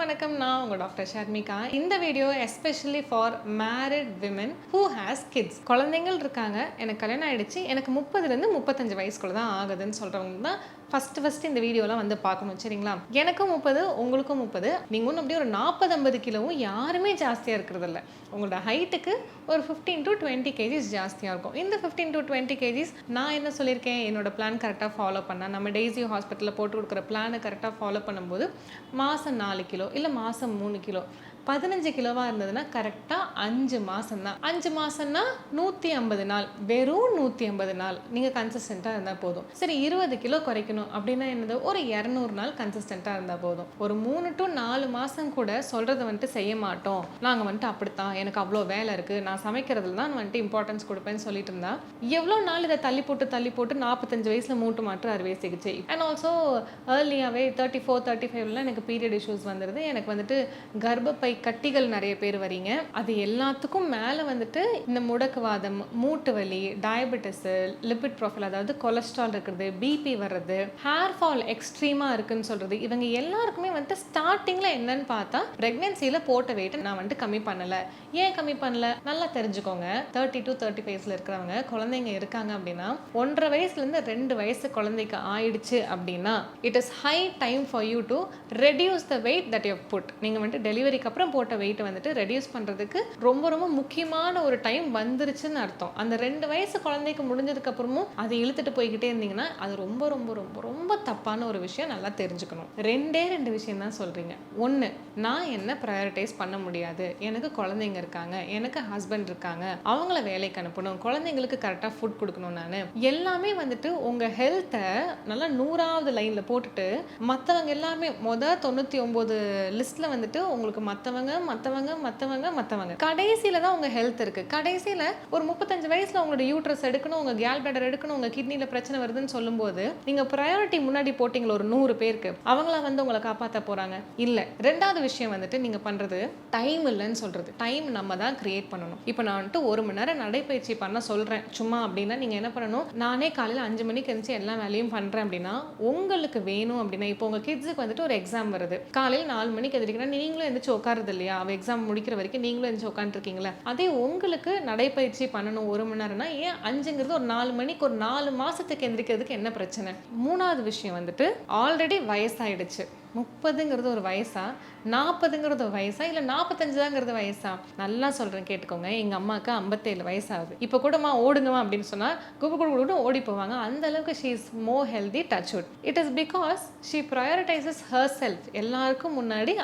வணக்கம். நான் உங்க டாக்டர் ஷர்மிகா. இந்த video especially for married women who has kids. குழந்தைகள் இருக்காங்க, எனக்கு கல்யாணம் ஆயிடுச்சு, எனக்கு 30லேருந்து 35 வயசுக்குள்ள தான் ஆகுதுன்னு சொல்றவங்க தான் ஃபர்ஸ்ட் இந்த வீடியோலாம் வந்து பார்க்கணும். சரிங்களா? எனக்கும் 30, உங்களுக்கும் 30. நீங்கள் ஒன்றும் அப்படியே ஒரு 40-50 கிலோவும் யாருமே ஜாஸ்தியாக இருக்கிறதில்ல. உங்களோட ஹைட்டுக்கு ஒரு 15 to 20 கேஜிஸ் ஜாஸ்தியாக இருக்கும். இந்த 15 to 20 கேஜிஸ் நான் என்ன சொல்லியிருக்கேன், என்னோட பிளான் கரெக்டாக ஃபாலோ பண்ணால், நம்ம டெய்ஸி ஹாஸ்பிட்டலில் போட்டு கொடுக்குற பிளானை கரெக்டாக ஃபாலோ பண்ணும்போது மாதம் 4 கிலோ இல்லை மாதம் 3 கிலோ 15 கிலோவாக இருந்ததுன்னா கரெக்டாக 5 மாதம் தான். 5 மாதம்னா 150 நாள், வெறும் 150 நாள் நீங்கள் கன்சிஸ்டண்ட்டாக இருந்தால் போதும். சரி, 20 கிலோ குறைக்கணும் அப்படின்னா என்னது, ஒரு 200 நாள் கன்சிஸ்டண்ட்டாக இருந்தால் போதும். ஒரு 3 to 4 மாதம் கூட சொல்கிறத வந்துட்டு செய்ய மாட்டோம், நாங்கள் வந்துட்டு அப்படித்தான், எனக்கு அவ்வளோ வேலை இருக்குது, நான் சமைக்கிறதுல தான் வந்துட்டு இம்பார்ட்டன்ஸ் கொடுப்பேன்னு சொல்லிட்டு இருந்தா எவ்வளோ நாள் இதை தள்ளி போட்டு 45 வயசில் மூட்டு மாற்று அறுவை சிகிச்சை. அண்ட் ஆல்சோ ஏர்லியாகவே 34-35 எனக்கு பீரியட் இஷ்யூஸ் வந்துடுது. எனக்கு வந்துட்டு கர்ப்பப்பை கட்டிகள் நிறைய பேர் வரீங்க. அது எல்லாத்துக்கும் மேலே வந்துட்டு இந்த முடக்குவாதம், மூட்டு வலி, டயபெட்டிஸ், லிபிட் ப்ரொஃபைல், அதாவது கொலஸ்ட்ரால் இருக்கிறது, பிபி வர்றது, ஹேர் ஃபால் எக்ஸ்ட்ரீமாக இருக்குன்னு சொல்கிறது, இவங்க எல்லாருக்குமே வந்துட்டு ஸ்டார்டிங்கில் என்னன்னு பார்த்தா ப்ரெக்னென்சியில் போட்ட வெயிட் நான் வந்துட்டு கம்மி பண்ணலை. ஏன் கம்மி பண்ணல? நல்லா தெரிஞ்சுக்கோங்க. 30 to 35 இருக்கிறவங்க குழந்தைங்க இருக்காங்க அப்படின்னா 1.5 வயசுலேருந்து 2 வயசு குழந்தைக்கு ஆயிடுச்சு அப்படின்னா it is high time for you to reduce the weight that you put. நீங்கள் வந்துட்டு டெலிவரிக்கு அப்புறம் போட்ட வெயிட்டை வந்துட்டு ரெடியூஸ் பண்ணுறதுக்கு ரொம்ப ரொம்ப முக்கியமான ஒரு டைம் வந்துருச்சுன்னு அர்த்தம். அந்த 2 வயசு குழந்தைக்கு முடிஞ்சதுக்கு அப்புறமும் அதை இழுத்துட்டு போய்கிட்டே இருந்தீங்கன்னா அது ரொம்ப ரொம்ப ரொம்ப ரொம்ப தப்பான ஒரு விஷயம். நல்லா தெரிஞ்சுக்கணும். 2 விஷயம் தான் சொல்றீங்க. ஒன்று, நான் என்ன ப்ரையாரிட்டைஸ் பண்ண முடியாது, எனக்கு குழந்தைங்க இருக்காங்க, எனக்கு ஹஸ்பண்ட் இருக்காங்க, அவங்கள வேலைக்கு அனுப்பணும், குழந்தைங்களுக்கு கரெக்டாக ஃபுட் கொடுக்கணும். நான் எல்லாமே வந்துட்டு உங்கள் ஹெல்த்தை நல்லா 100வது லைனில் போட்டுட்டு மற்றவங்க எல்லாருமே 99 லிஸ்ட்டில் வந்துட்டு உங்களுக்கு மற்றவங்க கடைசியில தான் உங்க ஹெல்த் இருக்கு. கடைசியில ஒரு 35 வயசுல உங்களோட யூட்ரஸ் எடுக்கணும், உங்க கேல் பிளாடர் எடுக்கணும், உங்க கிட்னில பிரச்சனை வருதுன்னு சொல்லும்போது நீங்க ப்ரையாரிட்டி முன்னாடி போட்டீங்களா ஒரு 100 பேருக்கு, அவங்கள வந்து உங்களை காப்பாற்ற போறாங்க இல்ல. 2வது விஷயம் வந்துட்டு நீங்க பண்றது டைம் இல்லைன்னு சொல்றது. டைம் நம்ம தான் கிரியேட் பண்ணணும். இப்போ நான் வந்துட்டு 1 மணி நேரம் நடைப்பயிற்சி பண்ண சொல்றேன் சும்மா அப்படின்னா நீங்க என்ன பண்ணணும், நானே காலையில் 5 மணிக்கு எழுந்து எல்லா வேலையும் பண்றேன் அப்படின்னா உங்களுக்கு வேணும் அப்படின்னா, இப்போ உங்க கிட்ஸுக்கு வந்துட்டு ஒரு எக்ஸாம் வருது, காலையில் 4 மணிக்கு எதிர்க்கிறேன், நீங்களும் எந்திரிச்சு உட்காருது இல்லையா, அவ எக்ஸாம் முடிக்கிற வரைக்கும் நீங்களும் எந்திரிச்சு உட்காந்துருக்கீங்களா, அதே உங்களுக்கு நடைப்பயிற்சி பண்ணணும் 1 மணி நேரம்னா ஏன் 5ங்கிறது ஒரு 4 மணிக்கு ஒரு 4 மாசத்துக்கு எந்திரிக்கிறதுக்கு என்ன பிரச்சனை? 3வது விஷயம் வந்துட்டு ஆல்ரெடி வயசாயிடுச்சு. 30ங்கிறது ஒரு வயசா, 40ங்கிறது ஒரு வயசா, இல்லை 45ங்கிறது வயசா? நல்லா சொல்கிறேன் கேட்டுக்கோங்க. எங்கள் அம்மாவுக்கு 57 வயசாகுது. இப்போ கூடமா ஓடுங்கம்மா அப்படின்னு சொன்னால் குடு ஓடி போவாங்க. அந்த அளவுக்கு she is more healthy. Touch wood. It is because she prioritises herself. எல்லாருக்கும் முன்னாடி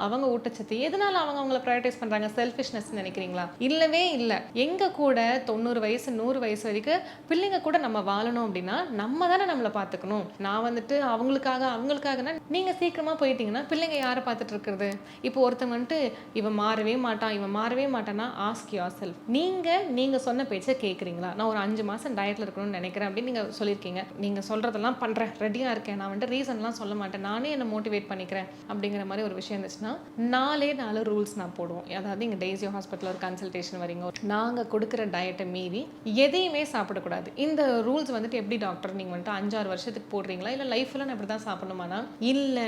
அவங்க ஊட்டச்சத்து. எதனால அவங்கள ப்ரையாரிட்டைஸ் பண்ணுறாங்க? செல்ஃபிஷ்னஸ் நினைக்கிறீங்களா? இல்லவே இல்லை. எங்கள் கூட 90 வயசு 100 வயசு வரைக்கும் பிள்ளைங்க கூட நம்ம வாழணும் அப்படின்னா நம்ம தானே நம்மளை பார்த்துக்கணும். நான் வந்துட்டு அவங்களுக்காகனா நீங்கள் சீக்கிரமாக போயிட்டீங்கன்னா பிள்ளைங்க யாரை பார்த்துட்டு இருக்கிறது? இப்போ ஒருத்தவங்க வந்துட்டு இவன் மாறவே மாட்டானா ஆஸ்க் யுவர் செல்ஃப். நீங்கள் சொன்ன பேச்சை கேட்குறீங்களா? நான் ஒரு 5 மாதம் டயட்டில் இருக்கணும்னு நினைக்கிறேன் அப்படின்னு நீங்கள் சொல்லியிருக்கீங்க. நீங்கள் சொல்கிறதெல்லாம் பண்ணுறேன், ரெடியாக இருக்கேன், நான் வந்துட்டு ரீசன்லாம் சொல்ல மாட்டேன், நானே என்னை மோட்டிவேட் பண்ணிக்கிறேன் அப்படிங்கிற மாதிரி ஒரு விஷயம் இருந்துச்சுன்னா 4 ரூல்ஸ் நான் போடுவோம். அதாவது இங்கே டெய்ஸி ஹாஸ்பிட்டலில் ஒரு கன்சல்டேஷன் வரீங்க, நாங்கள் கொடுக்குற டயட்டை மீறி எதையுமே சாப்பிடக்கூடாது. இந்த ரூல்ஸ் வந்துட்டு எப்படி டாக்டர் நீங்கள் வந்துட்டு 5-6 வருஷத்துக்கு போடுறீங்களா, இல்லை லைஃப்லாம் நான் இப்படி தான் சாப்பிடணுமானா? இல்லை.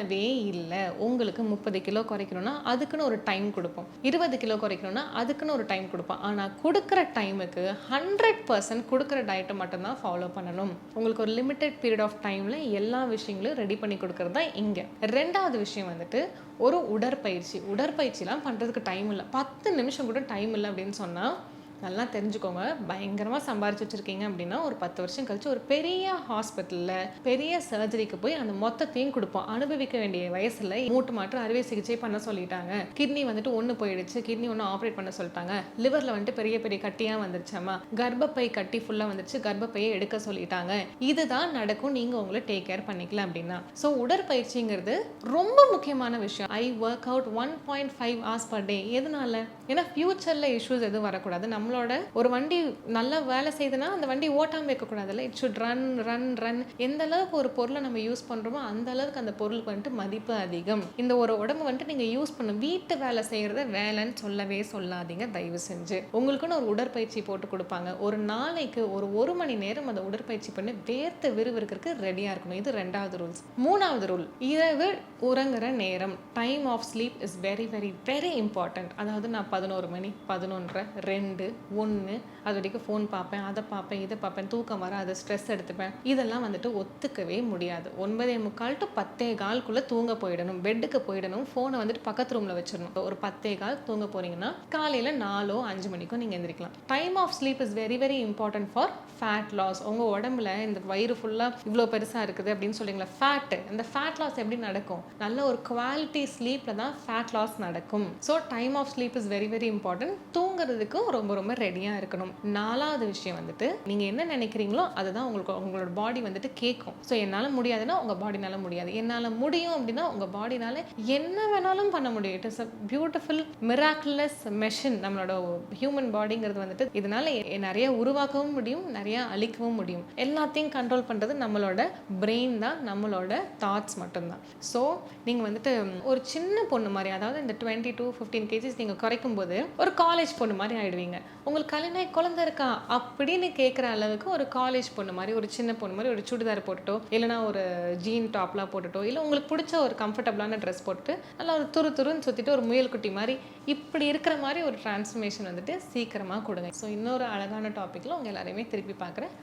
உங்களுக்கு 30 கிலோ குறைக்கணும்னா அதுக்குன்னு ஒரு டைம் கொடுப்போம், 20 கிலோ குறைக்கணும்னா அதுக்குன்னு ஒரு டைம் கொடுப்போம். ஆனால் கொடுக்குற டைமுக்கு 100% கொடுக்குற டயட்டை மட்டும்தான் ஃபாலோ பண்ணணும். உங்களுக்கு ஒரு லிமிட்டட் பீரியட் ஆஃப் டைமில் எல்லா விஷயங்களும் ரெடி பண்ணி கொடுக்கறது தான் இங்கே. 2வது விஷயம் வந்துட்டு ஒரு உடற்பயிற்சிலாம் பண்ணுறதுக்கு டைம் இல்லை, 10 நிமிஷம் கூட டைம் இல்லை அப்படின்னு சொன்னால் நல்லா தெரிஞ்சுக்கோங்க. பயங்கரமாக சம்பாரிச்சு வச்சுருக்கீங்க அப்படின்னா ஒரு 10 வருஷம் கழிச்சு ஒரு பெரிய ஹாஸ்பிட்டலில் பெரிய சர்ஜரிக்கு போய் அந்த மொத்தத்தையும் கொடுப்போம். அனுபவிக்க வேண்டிய வயசில் மூட்டு மாற்று அறுவை சிகிச்சை பண்ண சொல்லிட்டாங்க, கிட்னி வந்துட்டு ஒன்று போயிடுச்சு, கிட்னி ஒன்று ஆப்ரேட் பண்ண சொல்லிட்டாங்க, லிவரில் வந்துட்டு பெரிய பெரிய கட்டியாக வந்துருச்சாமா, கர்ப்பப்பை கட்டி ஃபுல்லாக வந்துருச்சு, கர்ப்பப்பையை எடுக்க சொல்லிட்டாங்க. இதுதான் நடக்கும் நீங்கள் உங்களை டேக் கேர் பண்ணிக்கலாம் அப்படின்னா. ஸோ உடற்பயிற்சிங்கிறது ரொம்ப முக்கியமான விஷயம். I work out 1.5 hours per day. எதனால? ஏன்னா ஃபியூச்சரில் இஷ்யூஸ் எதுவும் வரக்கூடாது, நம்ம நம்மளோட ஒரு வண்டி நல்லா வேலை செய்யுதுன்னா அந்த வண்டி ஓட்டாமல் இருக்கக்கூடாதுல்ல. It should run run run. எந்த அளவுக்கு ஒரு பொருளை நம்ம யூஸ் பண்ணுறோமோ அந்த அளவுக்கு அந்த பொருளுக்கு வந்துட்டு மதிப்பு அதிகம். இந்த ஒரு உடம்பு வந்துட்டு நீங்கள் யூஸ் பண்ணணும். வீட்டு வேலை செய்கிறத வேலைன்னு சொல்லவே சொல்லாதீங்க தயவு செஞ்சு. உங்களுக்குன்னு ஒரு உடற்பயிற்சி போட்டு கொடுப்பாங்க. ஒரு நாளைக்கு ஒரு மணி நேரம் அந்த உடற்பயிற்சி பண்ணி வேர்த்து விறுவிறுக்கிறதுக்கு ரெடியாக இருக்கணும். இது 2வது ரூல்ஸ். 3வது ரூல், இரவு உறங்குற நேரம். Time of sleep is very very very important. அதாவது நான் 11 மணி 11:30 2 1 அது வரைக்கும் ஃபோன் பார்ப்பேன், அதை பார்ப்பேன், இதை பார்ப்பேன், தூக்கம் வர அதை ஸ்ட்ரெஸ் எடுத்துப்பேன், இதெல்லாம் வந்துட்டு ஒத்துக்கவே முடியாது. 9:45 to 10:15 தூங்க போயிடணும், பெட்டுக்கு போயிடணும். ஃபோனை வந்துட்டு பக்கத்து ரூமில் வச்சிடணும். ஒரு 10:15 தூங்க போறீங்கன்னா காலையில் 4 5 மணிக்கும் நீங்கள் எந்திரிக்கலாம். Time of sleep is very very important for fat loss. உங்கள் உடம்புல இந்த வயிறு ஃபுல்லாக இவ்வளோ பெருசாக இருக்குது அப்படின்னு சொல்லிங்களா, ஃபேட்டு. இந்த ஃபேட் லாஸ் எப்படி நடக்கும்? நல்ல ஒரு குவாலிட்டி ஸ்லீப்பில் தான் ஃபேட் லாஸ் நடக்கும். So time of sleep is very very important. தூங்குறதுக்கும் ரொம்ப ரொம்ப ரெடியாக இருக்கணும். 4வது விஷயம் வந்துட்டு, நீங்கள் என்ன நினைக்கிறீங்களோ அதுதான் உங்களோட பாடி வந்துட்டு கேட்கும். ஸோ என்னால் முடியாதுன்னா உங்கள் பாடினால முடியாது, என்னால் முடியும் அப்படின்னா உங்கள் பாடினால என்ன வேணாலும் பண்ண முடியும். It is a beautiful miraculous machine நம்மளோட ஹியூமன் பாடிங்கிறது வந்துட்டு. இதனால நிறைய உருவாக்கவும் முடியும், நிறைய அழிக்கவும் முடியும். எல்லாத்தையும் கண்ட்ரோல் பண்ணுறது நம்மளோட பிரெயின் தான், நம்மளோட தாட்ஸ் மட்டும்தான். ஸோ நீங்கள் வந்துட்டு ஒரு சின்ன பொண்ணு மாதிரி, அதாவது இந்த 20 to 15 kgs நீங்கள் குறைக்கும் போது ஒரு காலேஜ் பொண்ணு மாதிரி ஆயிடுவீங்க. உங்களுக்கு கல்யாணம் குழந்தை இருக்கா அப்படின்னு கேட்குற அளவுக்கு ஒரு காலேஜ் பொண்ணு மாதிரி, ஒரு சின்ன பொண்ணு மாதிரி ஒரு சுடிதார் போட்டுட்டோ இல்லைனா ஒரு ஜீன் டாப்லாம் போட்டுட்டோ இல்லை உங்களுக்கு பிடிச்ச ஒரு கம்ஃபர்டபுளான ட்ரெஸ் போட்டு நல்லா ஒரு துருன்னு சுற்றிட்டு ஒரு முயல் குட்டி மாதிரி இப்படி இருக்கிற மாதிரி ஒரு டிரான்ஸ்ஃபர்மேஷன் வந்துட்டு சீக்கிரமாக கொடுங்க. ஸோ இன்னொரு அழகான டாப்பிக்கில் உங்கள் எல்லாரையுமே திருப்பி பார்க்குறேன்.